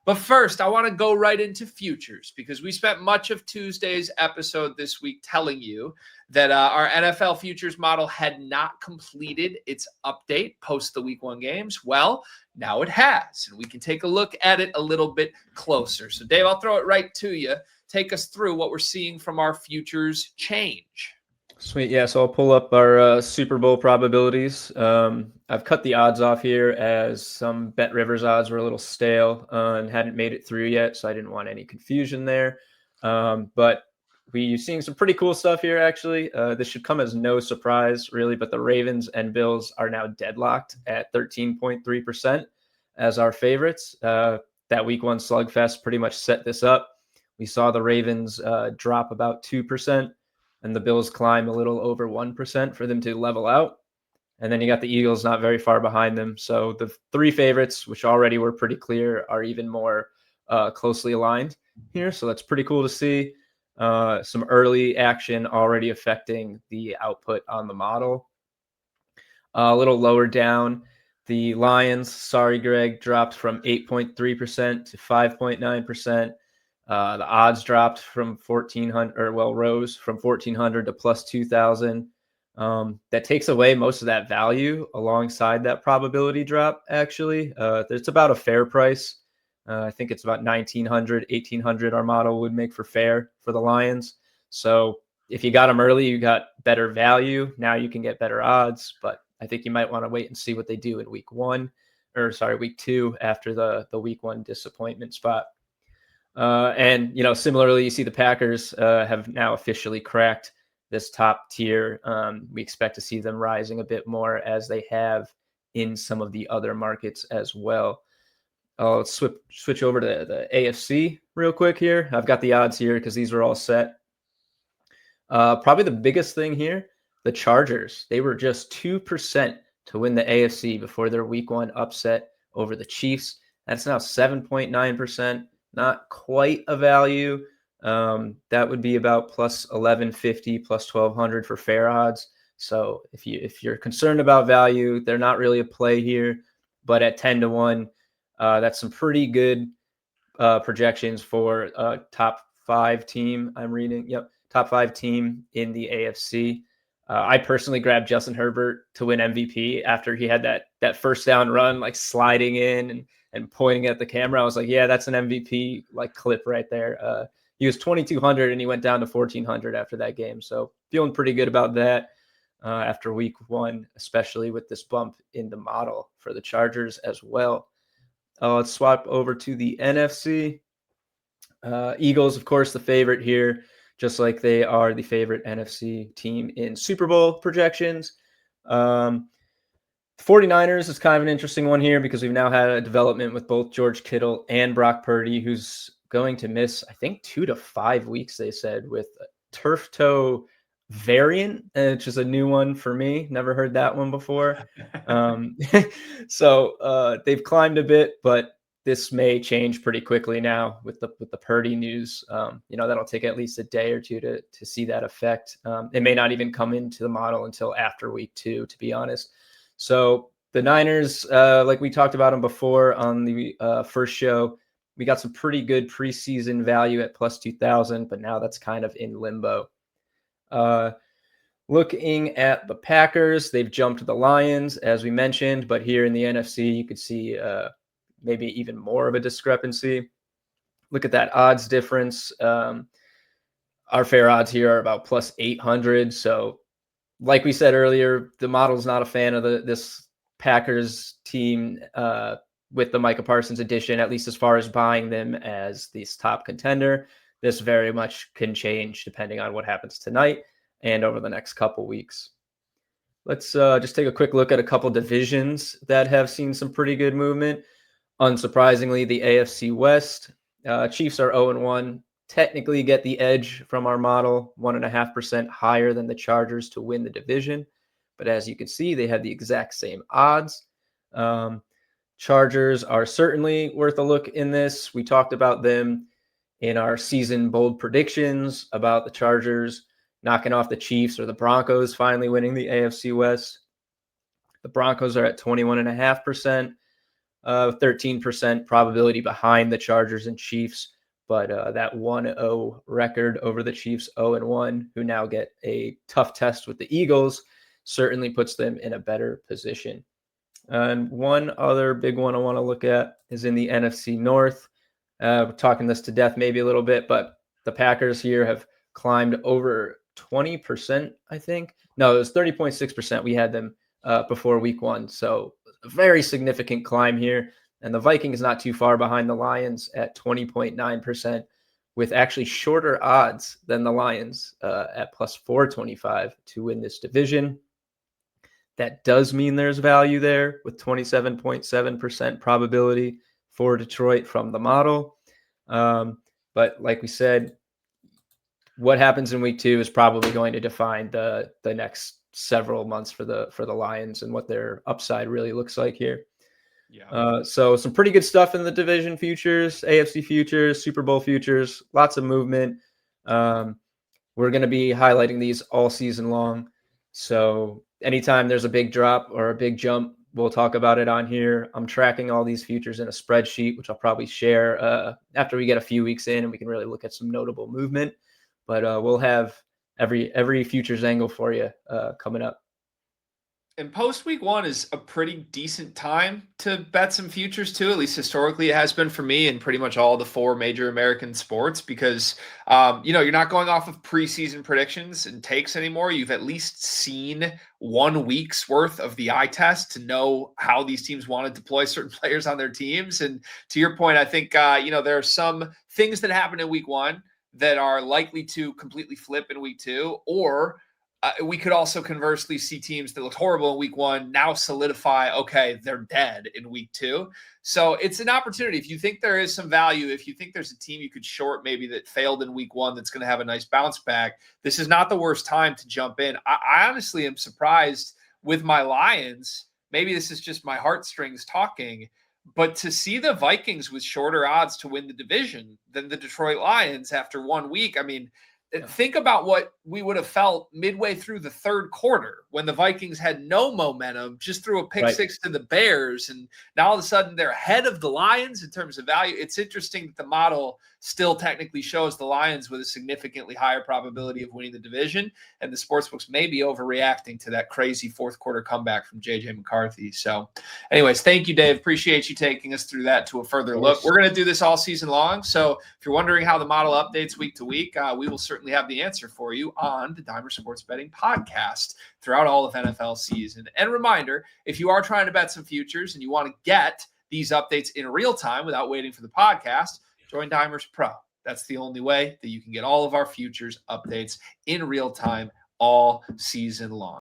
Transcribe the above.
But first, I want to go right into futures because we spent much of Tuesday's episode this week telling you that our NFL futures model had not completed its update post the week 1 games. Well, now it has, and we can take a look at it a little bit closer. So, Dave, I'll throw it right to you. Take us through what we're seeing from our futures change. Sweet. Yeah, so I'll pull up our Super Bowl probabilities. I've cut the odds off here as some Bet Rivers odds were a little stale and hadn't made it through yet, so I didn't want any confusion there. But we're seeing some pretty cool stuff here, actually. This should come as no surprise, really, but the Ravens and Bills are now deadlocked at 13.3% as our favorites. That week 1 slugfest pretty much set this up. We saw the Ravens drop about 2%. And the Bills climb a little over 1% for them to level out. And then you got the Eagles not very far behind them. So the 3 favorites, which already were pretty clear, are even more closely aligned here. So that's pretty cool to see. Some early action already affecting the output on the model. A little lower down, the Lions, sorry, Greg, dropped from 8.3% to 5.9%. The odds dropped from 1,400, rose from 1,400 to plus 2,000. That takes away most of that value alongside that probability drop, actually. It's about a fair price. I think it's about 1,900, 1,800 our model would make for fair for the Lions. So if you got them early, you got better value. Now you can get better odds, but I think you might want to wait and see what they do in week 2 after the week 1 disappointment spot. And, similarly, you see the Packers have now officially cracked this top tier. We expect to see them rising a bit more as they have in some of the other markets as well. Let's switch over to the AFC real quick here. I've got the odds here because these are all set. Probably the biggest thing here, the Chargers. They were just 2% to win the AFC before their week 1 upset over the Chiefs. That's now 7.9%. Not quite a value. That would be about plus 1,150, plus 1,200 for fair odds. So if you're concerned about value, they're not really a play here. But at 10-1, that's some pretty good projections for a top 5 team. I'm reading. Yep, top 5 team in the AFC. I personally grabbed Justin Herbert to win MVP after he had that first down run, like sliding in and pointing at the camera. I was like, yeah, that's an MVP like clip right there. He was 2,200 and he went down to 1,400 after that game. So feeling pretty good about that after week 1, especially with this bump in the model for the Chargers as well. Let's swap over to the NFC. Eagles, of course, the favorite here, just like they are the favorite NFC team in Super Bowl projections. 49ers is kind of an interesting one here because we've now had a development with both George Kittle and Brock Purdy, who's going to miss, I think, 2 to 5 weeks, they said, with a turf toe variant, which is a new one for me. Never heard that one before. So they've climbed a bit, but this may change pretty quickly now with the Purdy news. That'll take at least a day or two to see that effect. It may not even come into the model until after week 2, to be honest. So the Niners, like we talked about them before on the first show, we got some pretty good preseason value at plus 2,000, but now that's kind of in limbo. Looking at the Packers, they've jumped the Lions, as we mentioned, but here in the NFC, you could see maybe even more of a discrepancy. Look at that odds difference. Our fair odds here are about plus 800. So like we said earlier, the model's not a fan of this Packers team with the Micah Parsons edition, at least as far as buying them as this top contender. This very much can change depending on what happens tonight and over the next couple weeks. Let's just take a quick look at a couple divisions that have seen some pretty good movement. Unsurprisingly, the AFC West. Chiefs are 0-1. Technically get the edge from our model, 1.5% higher than the Chargers to win the division. But as you can see, they have the exact same odds. Chargers are certainly worth a look in this. We talked about them in our season bold predictions about the Chargers knocking off the Chiefs or the Broncos finally winning the AFC West. The Broncos are at 21.5%. 13% probability behind the Chargers and Chiefs. But that 1-0 record over the Chiefs, 0-1, who now get a tough test with the Eagles, certainly puts them in a better position. And one other big one I want to look at is in the NFC North. We're talking this to death maybe a little bit, but the Packers here have climbed over 20%, I think. No, it was 30.6%. We had them before week 1. So a very significant climb here. And the Vikings not too far behind the Lions at 20.9%, with actually shorter odds than the Lions at plus 425 to win this division. That does mean there's value there with 27.7% probability for Detroit from the model. But like we said, what happens in week 2 is probably going to define the next several months for the Lions and what their upside really looks like here. Yeah. So some pretty good stuff in the division futures, AFC futures, Super Bowl futures, lots of movement. We're going to be highlighting these all season long. So anytime there's a big drop or a big jump, we'll talk about it on here. I'm tracking all these futures in a spreadsheet, which I'll probably share after we get a few weeks in and we can really look at some notable movement. But we'll have every futures angle for you coming up. And post week 1 is a pretty decent time to bet some futures too. At least historically, it has been for me in pretty much all the 4 major American sports because, you're not going off of preseason predictions and takes anymore. You've at least seen 1 week's worth of the eye test to know how these teams want to deploy certain players on their teams. And to your point, I think, there are some things that happen in week 1 that are likely to completely flip in week 2, or we could also conversely see teams that looked horrible in week 1 now solidify, okay, they're dead in week 2. So it's an opportunity. If you think there is some value, if you think there's a team you could short maybe that failed in week 1 that's going to have a nice bounce back, this is not the worst time to jump in. I honestly am surprised with my Lions. Maybe this is just my heartstrings talking, but to see the Vikings with shorter odds to win the division than the Detroit Lions after 1 week, I mean, think about what we would have felt midway through the 3rd quarter when the Vikings had no momentum, just threw a pick 6 to the Bears. And now all of a sudden they're ahead of the Lions in terms of value. It's interesting that the model still technically shows the Lions with a significantly higher probability of winning the division. And the sportsbooks may be overreacting to that crazy 4th quarter comeback from JJ McCarthy. So anyways, thank you, Dave. Appreciate you taking us through that to a further look. We're going to do this all season long. So if you're wondering how the model updates week to week, we will certainly have the answer for you on the Dimer Sports Betting podcast throughout all of NFL season. And reminder, if you are trying to bet some futures and you want to get these updates in real time without waiting for the podcast, join Dimers Pro. That's the only way that you can get all of our futures updates in real time all season long.